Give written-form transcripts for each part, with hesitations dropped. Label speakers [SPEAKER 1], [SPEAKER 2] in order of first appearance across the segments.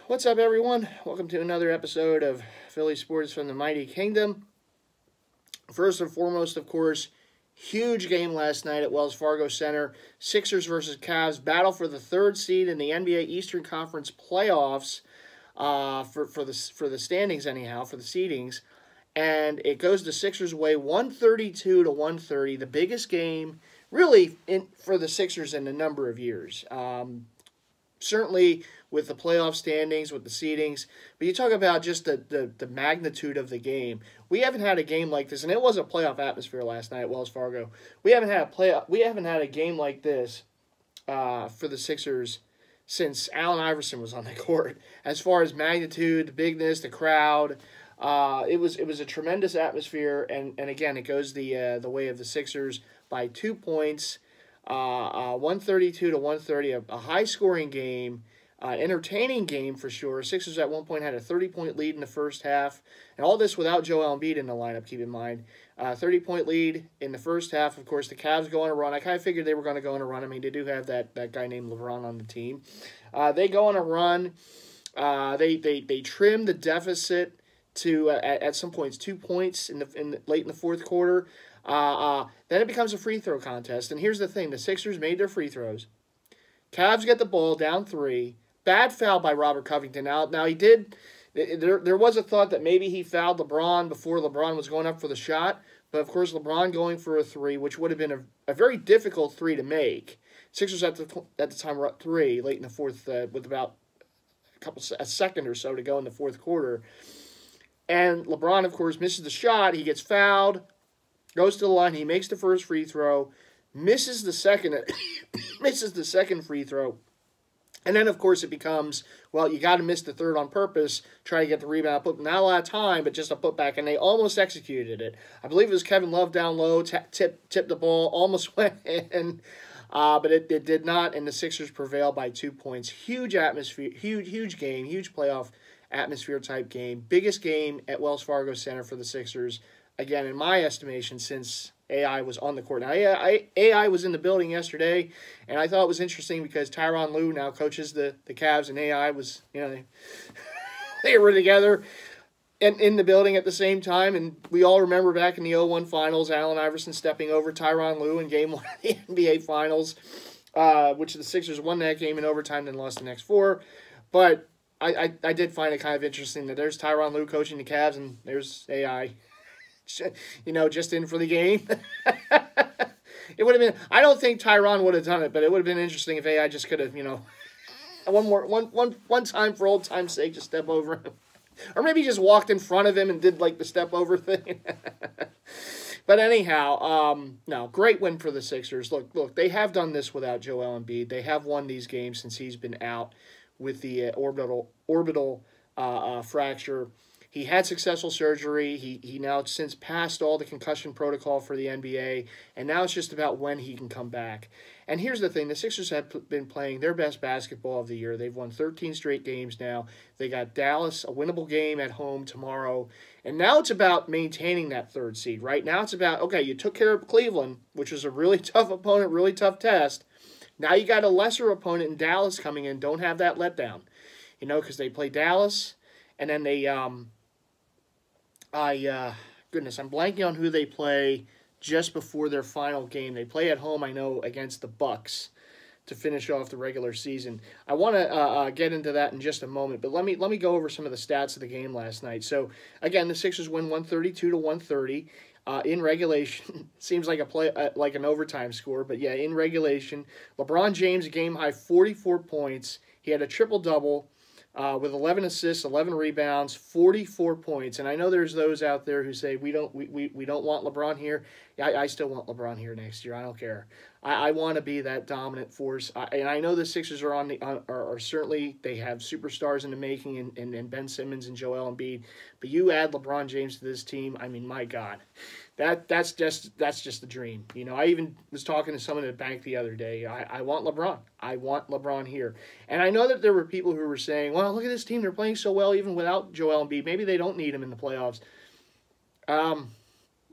[SPEAKER 1] What's up, everyone? Welcome to another episode of Philly Sports from the Mighty Kingdom. First and foremost, of course, huge game last night at Wells Fargo Center. Sixers versus Cavs, battle for the third seed in the NBA Eastern Conference playoffs for the standings anyhow, for the seedings. And it goes the Sixers' way, 132 to 130, the biggest game really for the Sixers in a number of years. Certainly with the playoff standings, with the seedings, but you talk about just the magnitude of the game. We haven't had a game like this, and it was a playoff atmosphere last night at Wells Fargo. We haven't had a game like this for the Sixers since Allen Iverson was on the court. As far as magnitude, the bigness, the crowd, it was a tremendous atmosphere, and again, it goes the way of the Sixers by 2 points. 132 to 130, a high-scoring game, entertaining game for sure. Sixers at one point had a 30-point lead in the first half, and all this without Joel Embiid in the lineup, keep in mind. 30-point lead in the first half. Of course, the Cavs go on a run. I kind of figured they were going to go on a run. I mean, they do have that guy named LeBron on the team. They go on a run. They trim the deficit to, at some points, 2 points late in the fourth quarter. Then it becomes a free throw contest. And here's the thing. The Sixers made their free throws. Cavs get the ball down 3. Bad foul by Robert Covington. Now he did. There was a thought that maybe he fouled LeBron before LeBron was going up for the shot. But, of course, LeBron going for a 3, which would have been a very difficult 3 to make. Sixers at the time were up 3 late in the fourth with about a second or so to go in the fourth quarter. And LeBron, of course, misses the shot. He gets fouled. Goes to the line, he makes the first free throw, misses the second free throw, and then, of course, it becomes, well, you got to miss the third on purpose, try to get the rebound, put not a lot of time, but just a putback, and they almost executed it. I believe it was Kevin Love down low, tipped the ball, almost went in, but it did not, and the Sixers prevail by 2 points. Huge atmosphere, huge game, huge playoff atmosphere type game, biggest game at Wells Fargo Center for the Sixers. Again, in my estimation, since AI was on the court. Now, AI was in the building yesterday, and I thought it was interesting because Tyronn Lue now coaches the Cavs, and AI was, they were together and in the building at the same time. And we all remember back in the 0-1 finals, Allen Iverson stepping over Tyronn Lue in Game 1 of the NBA Finals, which the Sixers won that game in overtime, then lost the next 4. But I did find it kind of interesting that there's Tyronn Lue coaching the Cavs, and there's AI. Just in for the game. It would have been. I don't think Tyronn would have done it, but it would have been interesting if AI just could have, one time for old time's sake, just step over him, or maybe just walked in front of him and did like the step over thing. But anyhow, no, great win for the Sixers. Look, they have done this without Joel Embiid. They have won these games since he's been out with the orbital fracture. He had successful surgery. He now since passed all the concussion protocol for the NBA, and now it's just about when he can come back. And here's the thing. The Sixers have been playing their best basketball of the year. They've won 13 straight games now. They got Dallas, a winnable game at home tomorrow. And now it's about maintaining that third seed, right? Now it's about, okay, you took care of Cleveland, which was a really tough opponent, really tough test. Now you got a lesser opponent in Dallas coming in. Don't have that letdown, because they play Dallas, and then they goodness, I'm blanking on who they play just before their final game. They play at home, I know, against the Bucks to finish off the regular season. I want to get into that in just a moment, but let me go over some of the stats of the game last night. So again, the Sixers win 132 to 130 in regulation. Seems like like an overtime score, but yeah, in regulation, LeBron James game high 44 points. He had a triple double. With 11 assists, 11 rebounds, 44 points. And I know there's those out there who say we don't want LeBron here. I still want LeBron here next year. I don't care. I want to be that dominant force. And I know the Sixers are certainly, they have superstars in the making and Ben Simmons and Joel Embiid. But you add LeBron James to this team, I mean, my God. That's just the dream. I even was talking to someone at the bank the other day. I want LeBron. I want LeBron here. And I know that there were people who were saying, well, look at this team. They're playing so well even without Joel Embiid. Maybe they don't need him in the playoffs.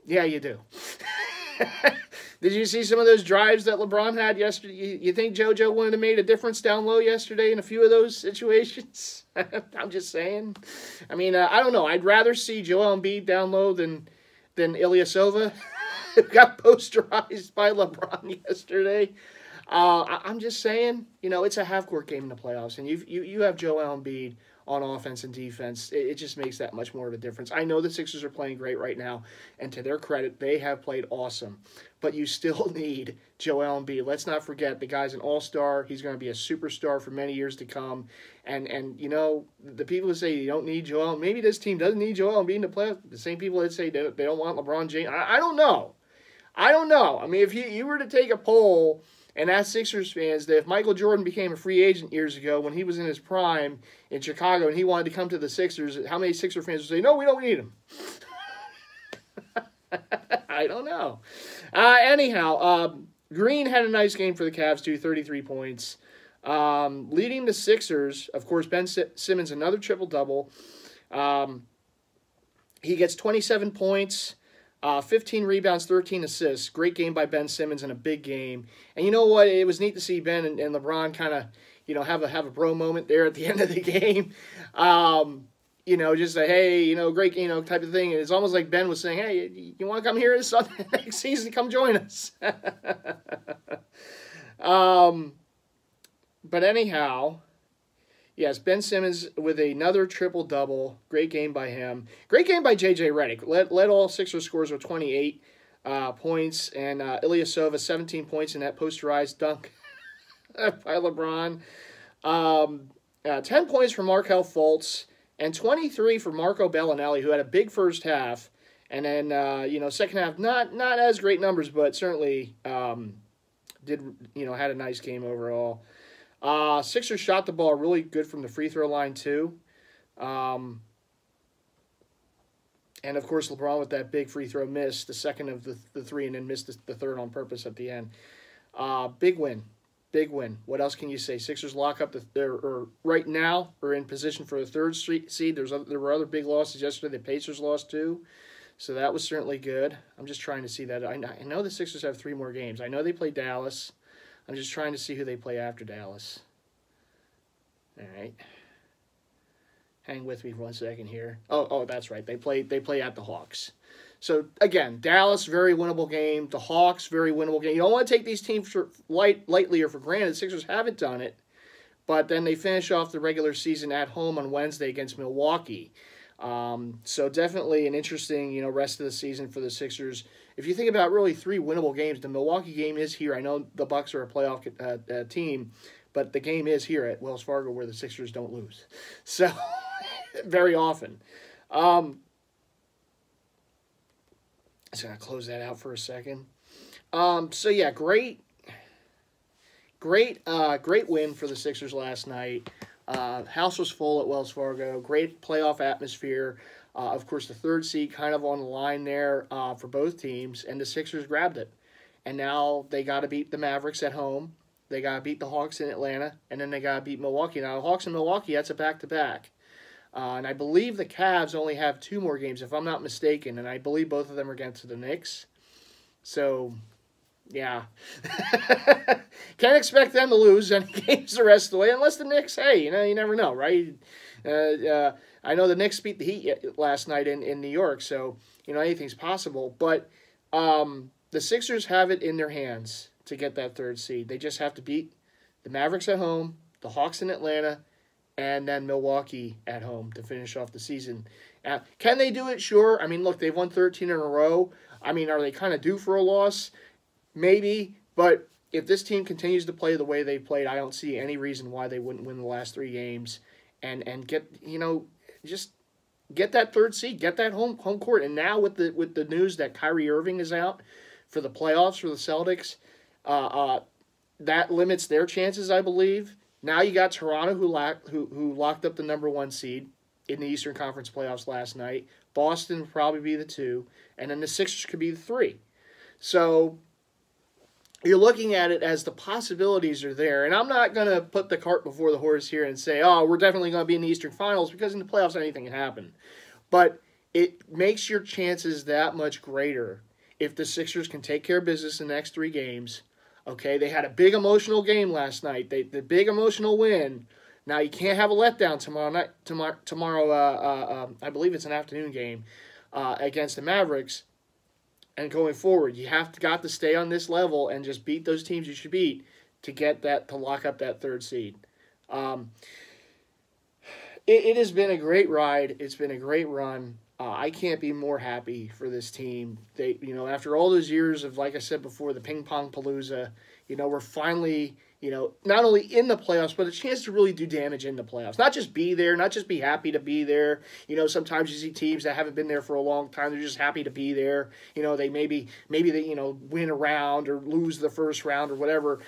[SPEAKER 1] Yeah, you do. Did you see some of those drives that LeBron had yesterday? You think JoJo wouldn't have made a difference down low yesterday in a few of those situations? I'm just saying. I mean, I don't know. I'd rather see Joel Embiid down low than Ilyasova, who got posterized by LeBron yesterday. I'm just saying, it's a half-court game in the playoffs, and you have Joel Embiid on offense and defense. It just makes that much more of a difference. I know the Sixers are playing great right now, and to their credit, they have played awesome. But you still need Joel Embiid. Let's not forget, the guy's an all-star. He's going to be a superstar for many years to come. And the people who say you don't need Joel, maybe this team doesn't need Joel Embiid in the playoffs, the same people that say they don't want LeBron James. I don't know. I mean, if you were to take a poll and ask Sixers fans that if Michael Jordan became a free agent years ago when he was in his prime in Chicago and he wanted to come to the Sixers, how many Sixer fans would say, no, we don't need him? I don't know. Anyhow, Green had a nice game for the Cavs, too, 33 points. Leading the Sixers, of course, Ben Simmons, another triple-double. He gets 27 points. 15 rebounds, 13 assists. Great game by Ben Simmons in a big game. And you know what? It was neat to see Ben and LeBron kind of, have a bro moment there at the end of the game. Just say, hey, great, type of thing. And it's almost like Ben was saying, hey, you want to come here this next season? Come join us. But anyhow, yes, Ben Simmons with another triple-double. Great game by him. Great game by J.J. Redick. Led all Sixers scores with 28 points. And Ilyasova, 17 points in that posterized dunk by LeBron. 10 points for Markelle Fultz. And 23 for Marco Bellinelli, who had a big first half. And then, second half, not as great numbers, but certainly had a nice game overall. Sixers shot the ball really good from the free throw line, too. And, of course, LeBron with that big free throw miss, the second of the three, and then missed the third on purpose at the end. Big win. Big win. What else can you say? Sixers lock up right now are in position for the third seed. There were other big losses yesterday. The Pacers lost too, so that was certainly good. I'm just trying to see that. I know the Sixers have 3 more games. I know they play Dallas. I'm just trying to see who they play after Dallas. All right. Hang with me for 1 second here. Oh, that's right. They play at the Hawks. So, again, Dallas, very winnable game. The Hawks, very winnable game. You don't want to take these teams lightly or for granted. The Sixers haven't done it. But then they finish off the regular season at home on Wednesday against Milwaukee. So definitely an interesting, rest of the season for the Sixers. If you think about really 3 winnable games, the Milwaukee game is here. I know the Bucks are a playoff team, but the game is here at Wells Fargo where the Sixers don't lose. So, very often. Just going to close that out for a second. So, yeah, great win for the Sixers last night. House was full at Wells Fargo. Great playoff atmosphere. Of course, the third seed kind of on the line there for both teams, and the Sixers grabbed it. And now they got to beat the Mavericks at home. They got to beat the Hawks in Atlanta, and then they got to beat Milwaukee. Now, the Hawks and Milwaukee, that's a back-to-back. And I believe the Cavs only have 2 more games, if I'm not mistaken, and I believe both of them are against the Knicks. So, yeah. Can't expect them to lose any games the rest of the way, unless the Knicks, hey, you never know, right? I know the Knicks beat the Heat last night in New York, so, anything's possible. But the Sixers have it in their hands to get that third seed. They just have to beat the Mavericks at home, the Hawks in Atlanta, and then Milwaukee at home to finish off the season. Can they do it? Sure. I mean, look, they've won 13 in a row. I mean, are they kind of due for a loss? Maybe. But if this team continues to play the way they played, I don't see any reason why they wouldn't win the last 3 games and get, just get that third seed, get that home court. And now with the news that Kyrie Irving is out for the playoffs for the Celtics, that limits their chances, I believe. Now you got Toronto who locked up the number 1 seed in the Eastern Conference playoffs last night. Boston would probably be the 2, and then the Sixers could be the 3. So you're looking at it as the possibilities are there. And I'm not going to put the cart before the horse here and say, oh, we're definitely going to be in the Eastern Finals, because in the playoffs anything can happen. But it makes your chances that much greater if the Sixers can take care of business in the next 3 games. Okay, they had a big emotional game last night. The big emotional win. Now you can't have a letdown tomorrow night. I believe it's an afternoon game against the Mavericks. And going forward, you got to stay on this level and just beat those teams you should beat to lock up that 3rd seed. It has been a great ride. It's been a great run. I can't be more happy for this team. They, after all those years of, like I said before, the ping pong palooza, we're finally, not only in the playoffs, but a chance to really do damage in the playoffs. Not just be there, not just be happy to be there. Sometimes you see teams that haven't been there for a long time. They're just happy to be there. They maybe they, win a round or lose the first round or whatever.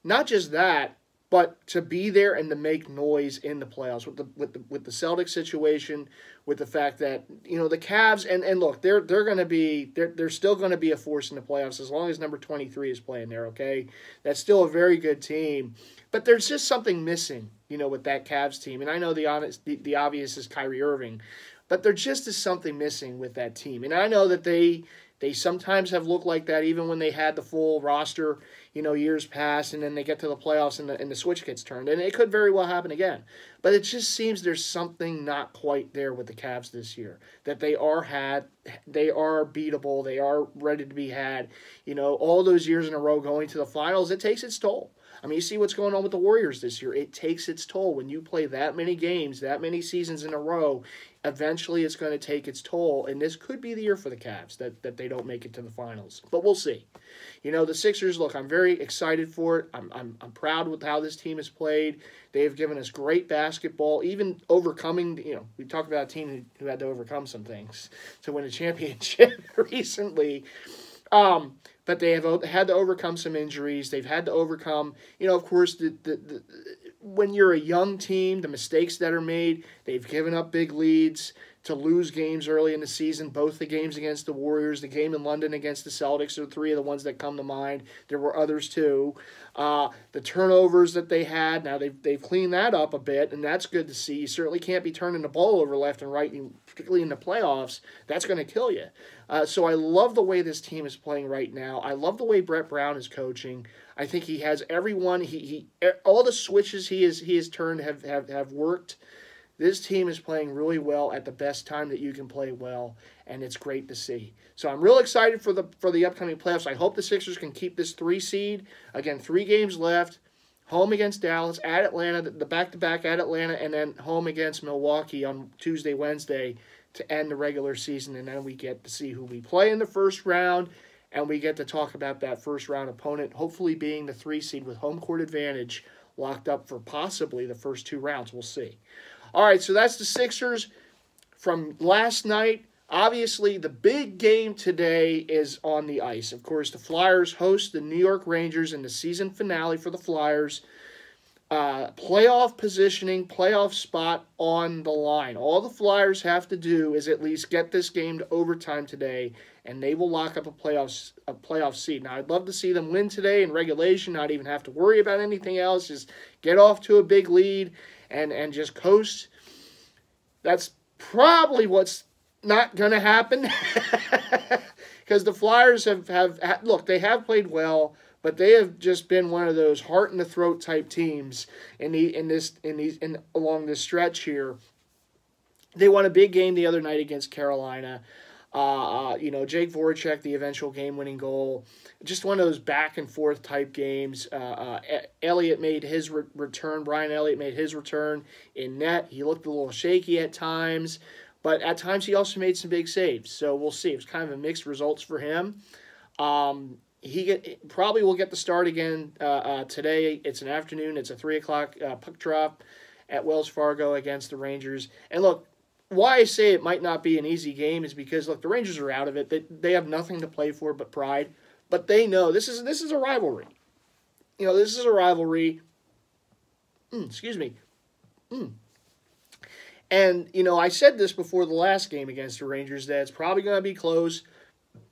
[SPEAKER 1] Not just that, but to be there and to make noise in the playoffs with the Celtics situation, with the fact that the Cavs and look, they're still going to be a force in the playoffs as long as number 23 is playing there. Okay, that's still a very good team, but there's just something missing, with that Cavs team. And I know the obvious is Kyrie Irving, but there just is something missing with that team. And I know that they sometimes have looked like that even when they had the full roster, years past, and then they get to the playoffs and the switch gets turned. And it could very well happen again. But it just seems there's something not quite there with the Cavs this year. That they are beatable, they are ready to be had. All those years in a row going to the finals, it takes its toll. I mean, you see what's going on with the Warriors this year. It takes its toll. When you play that many games, that many seasons in a row, eventually it's going to take its toll. And this could be the year for the Cavs that they don't make it to the finals. But we'll see. The Sixers, look, I'm very excited for it. I'm proud with how this team has played. They've given us great basketball, even overcoming, we talked about a team who had to overcome some things to win a championship recently. But they have had to overcome some injuries. They've had to overcome, of course, when you're a young team, the mistakes that are made. They've given up big leads to lose games early in the season. Both the games against the Warriors, the game in London against the Celtics are 3 of the ones that come to mind. There were others too. The turnovers that they had, now they've cleaned that up a bit, and that's good to see. You certainly can't be turning the ball over left and right, particularly in the playoffs. That's going to kill you. So I love the way this team is playing right now. I love the way Brett Brown is coaching. I think he has everyone. All the switches he has turned have worked. This team is playing really well at the best time that you can play well, and it's great to see. So I'm real excited for the upcoming playoffs. I hope the Sixers can keep this 3 seed. Again, 3 games left. Home against Dallas, at Atlanta, the back-to-back at Atlanta, and then home against Milwaukee on Tuesday, Wednesday to end the regular season. And then we get to see who we play in the first round, and we get to talk about that first-round opponent, hopefully being the 3 seed with home court advantage locked up for possibly the first 2 rounds. We'll see. All right, so that's the Sixers from last night. Obviously, the big game today is on the ice. Of course, the Flyers host the New York Rangers in the season finale for the Flyers. Playoff positioning, playoff spot on the line. All the Flyers have to do is at least get this game to overtime today, and they will lock up a playoff seed. Now, I'd love to see them win today in regulation, not even have to worry about anything else. Just get off to a big lead and just coast. That's probably what's not going to happen because the Flyers have look, they have played well, but they have just been one of those heart in the throat type teams along this stretch here. They won a big game the other night against Carolina. Jake Voracek, the eventual game-winning goal. Just one of those back-and-forth type games. Elliott made his return. Brian Elliott made his return in net. He looked a little shaky at times, but at times he also made some big saves. So we'll see. It was kind of a mixed results for him. He probably will get the start again today. It's an afternoon. It's a 3 o'clock puck drop at Wells Fargo against the Rangers. And look, why I say it might not be an easy game is because, look, the Rangers are out of it. They have nothing to play for but pride. But they know this is a rivalry. This is a rivalry. Excuse me. And, I said this before the last game against the Rangers, that it's probably going to be close.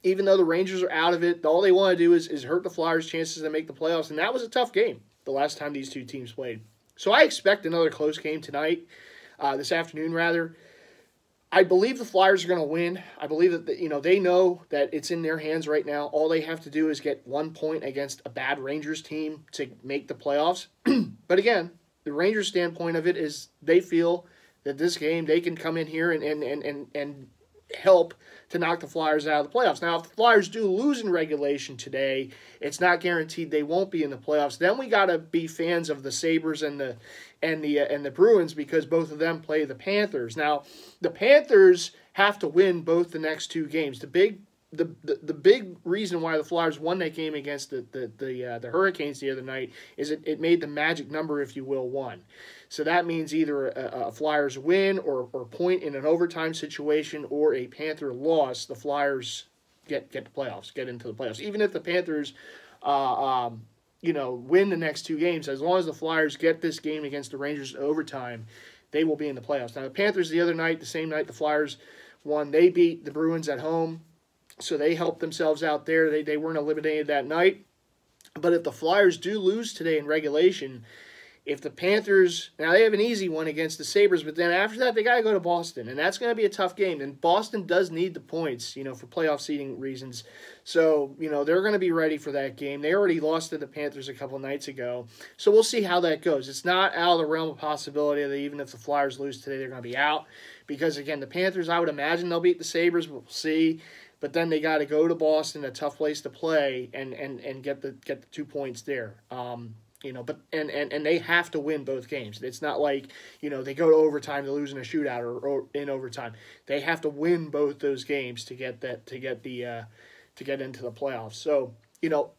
[SPEAKER 1] Even though the Rangers are out of it, all they want to do is hurt the Flyers' chances to make the playoffs. And that was a tough game the last time these two teams played. So I expect another close game tonight, this afternoon rather. I believe the Flyers are going to win. I believe that they know that it's in their hands right now. All they have to do is get 1 point against a bad Rangers team to make the playoffs. But again, the Rangers' standpoint of it is they feel that this game they can come in here and help to knock the Flyers out of the playoffs. Now, if the Flyers do lose in regulation today, it's not guaranteed they won't be in the playoffs. Then we got to be fans of the Sabres and the Bruins because both of them play the Panthers. Now, the Panthers have to win both the next two games. The big reason why the Flyers won that game against the Hurricanes the other night is it made the magic number, if you will, 1. So that means either a Flyers win or point in an overtime situation or a Panther loss. The Flyers get into the playoffs. Even if the Panthers, win the next two games, as long as the Flyers get this game against the Rangers in overtime, they will be in the playoffs. Now the Panthers the other night, the same night the Flyers won, they beat the Bruins at home, so they helped themselves out there. They weren't eliminated that night. But if the Flyers do lose today in regulation, if the Panthers, now they have an easy one against the Sabres, but then after that they got to go to Boston, and that's going to be a tough game. And Boston does need the points, for playoff seeding reasons. So, they're going to be ready for that game. They already lost to the Panthers a couple nights ago. So we'll see how that goes. It's not out of the realm of possibility that even if the Flyers lose today, they're going to be out. Because, again, the Panthers, I would imagine they'll beat the Sabres, but we'll see. But then they got to go to Boston, a tough place to play, and get the 2 points there. But they have to win both games. It's not like, they go to overtime, they lose in a shootout or in overtime. They have to win both those games to get into the playoffs. So,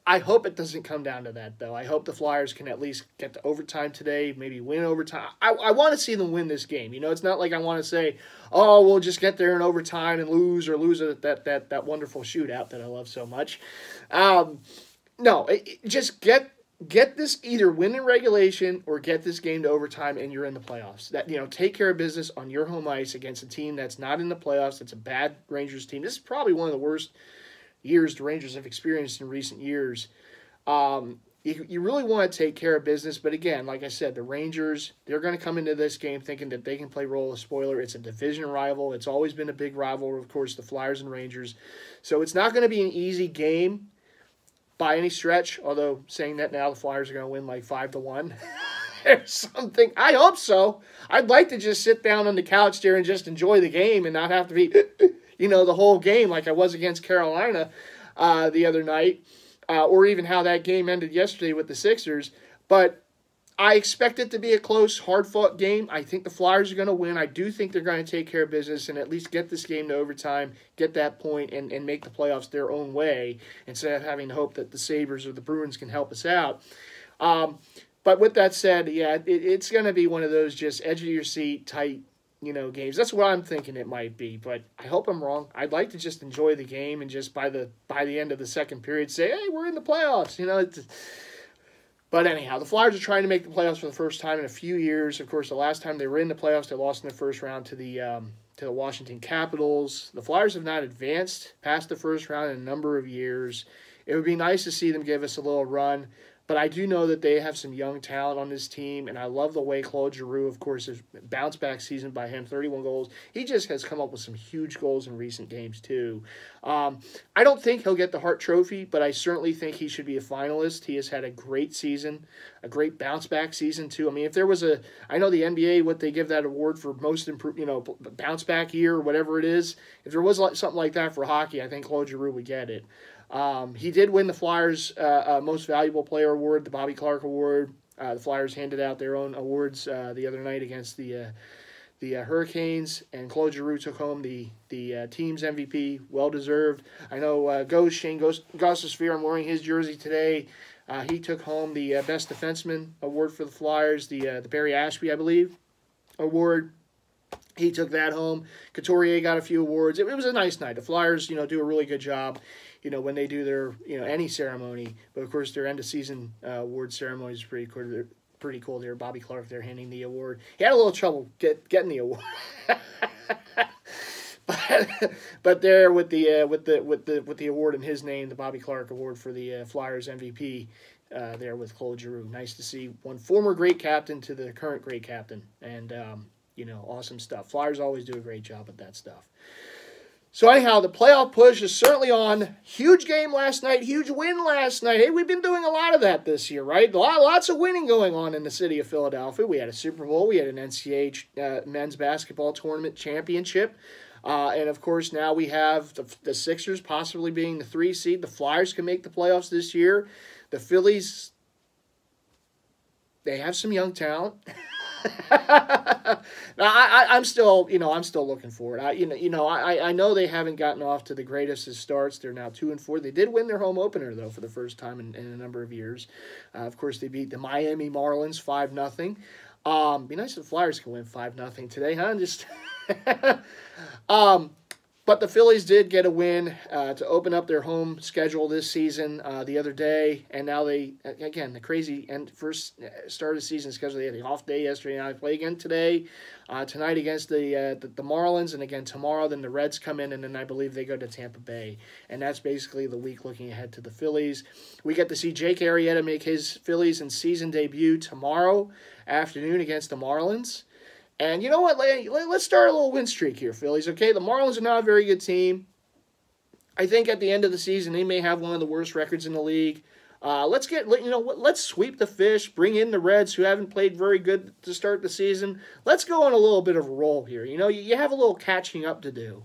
[SPEAKER 1] I hope it doesn't come down to that, though. I hope the Flyers can at least get to overtime today, maybe win overtime. I want to see them win this game. It's not like I want to say, oh, we'll just get there in overtime and lose that wonderful shootout that I love so much. Just get this, either win in regulation or get this game to overtime and you're in the playoffs. Take care of business on your home ice against a team that's not in the playoffs. It's a bad Rangers team. This is probably one of the worst years the Rangers have experienced in recent years. You really want to take care of business, but again, like I said, the Rangers, they're going to come into this game thinking that they can play role of spoiler. It's a division rival. It's always been a big rival, of course, the Flyers and Rangers. So it's not going to be an easy game by any stretch, although saying that now the Flyers are going to win like 5-1 or something. I hope so. I'd like to just sit down on the couch there and just enjoy the game and not have to be, the whole game like I was against Carolina the other night, or even how that game ended yesterday with the Sixers. But I expect it to be a close, hard-fought game. I think the Flyers are going to win. I do think they're going to take care of business and at least get this game to overtime, get that point, and make the playoffs their own way instead of having to hope that the Sabres or the Bruins can help us out. But with that said, yeah, it's going to be one of those just edge-of-your-seat, tight, games. That's what I'm thinking it might be, but I hope I'm wrong. I'd like to just enjoy the game and just by the end of the second period say, hey, we're in the playoffs. But anyhow, the Flyers are trying to make the playoffs for the first time in a few years. Of course, the last time they were in the playoffs, they lost in the first round to the Washington Capitals. The Flyers have not advanced past the first round in a number of years. It would be nice to see them give us a little run. But I do know that they have some young talent on this team, and I love the way Claude Giroux, of course, has bounced back season by him, 31 goals. He just has come up with some huge goals in recent games, too. I don't think he'll get the Hart Trophy, but I certainly think he should be a finalist. He has had a great season, a great bounce-back season, too. I mean, if there was I know the NBA, what they give that award for most improved, bounce-back year or whatever it is. If there was something like that for hockey, I think Claude Giroux would get it. He did win the Flyers' Most Valuable Player Award, the Bobby Clark Award. The Flyers handed out their own awards the other night against the Hurricanes, and Claude Giroux took home the team's MVP, well-deserved. I know Shane Gostisbehere, I'm wearing his jersey today. He took home the Best Defenseman Award for the Flyers, the Barry Ashby, I believe, award. He took that home. Couturier got a few awards. It was a nice night. The Flyers, do a really good job, when they do their, any ceremony. But, of course, their end-of-season award ceremony is pretty cool there. Bobby Clark there handing the award. He had a little trouble getting the award. but there with the award in his name, the Bobby Clark Award for the Flyers MVP, there with Claude Giroux. Nice to see one former great captain to the current great captain. And, awesome stuff. Flyers always do a great job at that stuff. So anyhow, the playoff push is certainly on. Huge game last night. Huge win last night. Hey, we've been doing a lot of that this year, right? Lots of winning going on in the city of Philadelphia. We had a Super Bowl. We had an NCAA men's basketball tournament championship. And, of course, now we have the Sixers possibly being the 3 seed. The Flyers can make the playoffs this year. The Phillies, they have some young talent. I'm still looking for it. I know they haven't gotten off to the greatest of starts. They're now 2-4. They did win their home opener though for the first time in a number of years. Of course, they beat the Miami Marlins 5-0. Be nice if the Flyers can win 5-0 today, huh? Just But the Phillies did get a win to open up their home schedule this season the other day. And now the crazy first start of the season schedule. They had the off day yesterday. Now they play again today, tonight against the Marlins. And again tomorrow, then the Reds come in. And then I believe they go to Tampa Bay. And that's basically the week looking ahead to the Phillies. We get to see Jake Arrieta make his Phillies in season debut tomorrow afternoon against the Marlins. And you know what? Let's start a little win streak here, Phillies. Okay, the Marlins are not a very good team. I think at the end of the season, they may have one of the worst records in the league. Let's sweep the fish, bring in the Reds, who haven't played very good to start the season. Let's go on a little bit of a roll here. You have a little catching up to do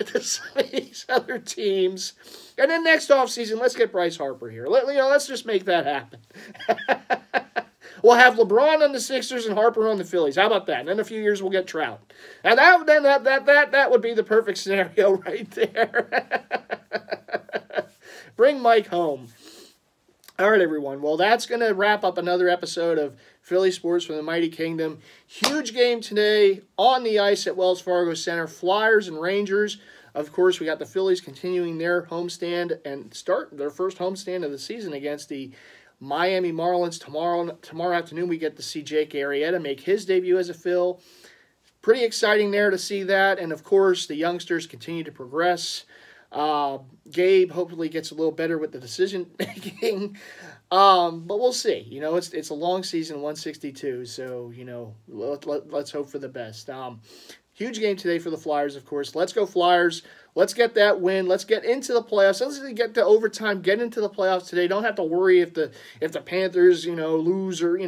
[SPEAKER 1] to some of these other teams. And then next offseason, let's get Bryce Harper here. Let's just make that happen. We'll have LeBron on the Sixers and Harper on the Phillies. How about that? And in a few years, we'll get Trout. And that would be the perfect scenario right there. Bring Mike home. All right, everyone. Well, that's going to wrap up another episode of Philly Sports from the Mighty Kingdom. Huge game today on the ice at Wells Fargo Center. Flyers and Rangers. Of course, we got the Phillies continuing their homestand and start their first homestand of the season against the Miami Marlins. Tomorrow afternoon, we get to see Jake Arrieta make his debut as a Phil. Pretty exciting there to see that. And, of course, the youngsters continue to progress. Gabe hopefully gets a little better with the decision-making. But we'll see. It's a long season, 162. So, let's hope for the best. Huge game today for the Flyers, of course. Let's go Flyers. Let's get that win. Let's get into the playoffs. Let's get to overtime. Get into the playoffs today. Don't have to worry if the Panthers, lose or,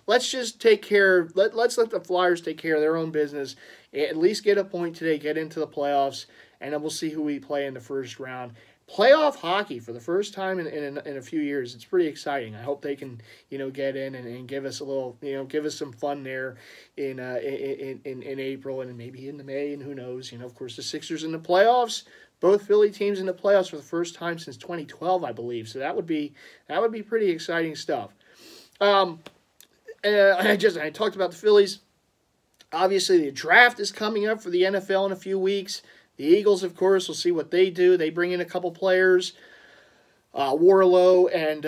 [SPEAKER 1] let's just take care. Let's let the Flyers take care of their own business. At least get a point today. Get into the playoffs, and then we'll see who we play in the first round. Playoff hockey for the first time in a few years. It's pretty exciting. I hope they can, get in and give us a little, give us some fun there in April and maybe in May, and who knows. Of course, the Sixers in the playoffs. Both Philly teams in the playoffs for the first time since 2012, I believe. So that would be pretty exciting stuff. I talked about the Phillies. Obviously, the draft is coming up for the NFL in a few weeks. The Eagles, of course, will see what they do. They bring in a couple players, Warlow and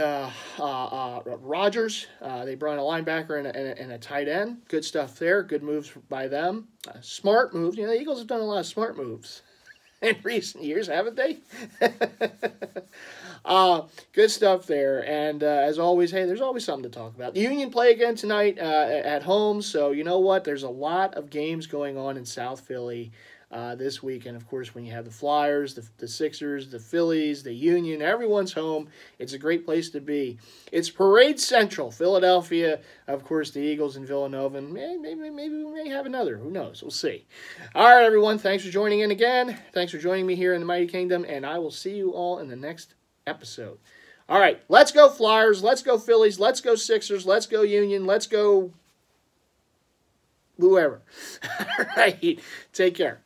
[SPEAKER 1] Rogers. They brought in a linebacker and a tight end. Good stuff there. Good moves by them. Smart moves. The Eagles have done a lot of smart moves in recent years, haven't they? Good stuff there. And as always, hey, there's always something to talk about. The Union play again tonight at home. So you know what? There's a lot of games going on in South Philly this week. And, of course, when you have the Flyers, the Sixers, the Phillies, the Union, everyone's home. It's a great place to be. It's Parade Central, Philadelphia. Of course, the Eagles and Villanova. And maybe we may have another. Who knows? We'll see. All right, everyone. Thanks for joining in again. Thanks for joining me here in the Mighty Kingdom. And I will see you all in the next episode. All right. Let's go Flyers. Let's go Phillies. Let's go Sixers. Let's go Union. Let's go whoever. All right. Take care.